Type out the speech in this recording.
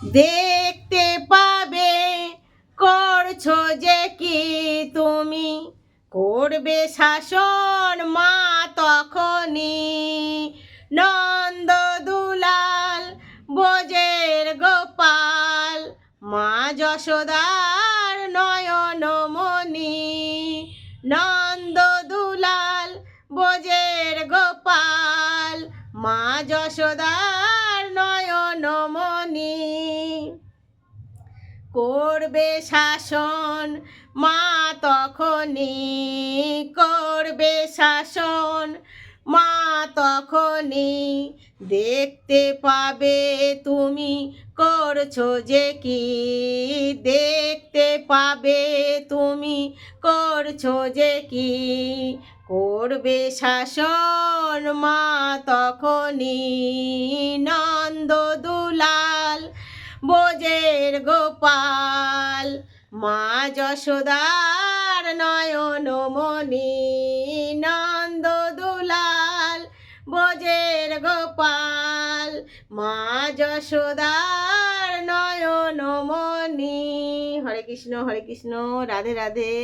দেখতে পাবে করছো যে কি তুমি, করবে শাসন মা তখনই। নন্দ দুলাল ব্রজের গোপাল, মা যশোদার নয়নমণি। নন্দ দুলাল ব্রজের গোপাল, মা যশোদার নয়নমণি। করবে শাসন মা তখনই, করবে শাসন মা তখনই। দেখতে পাবে তুমি করছো যে কি, দেখতে পাবে তুমি করছো যে কি, করবে শাসন মা তখনই। নন্দ দুলাল ব্রজের গোপাল, মা যশোদার নয়নমণি। নন্দ দুলাল ব্রজের গোপাল, মা যশোদার নয়নমণি। হরে কৃষ্ণ, রাধে রাধে।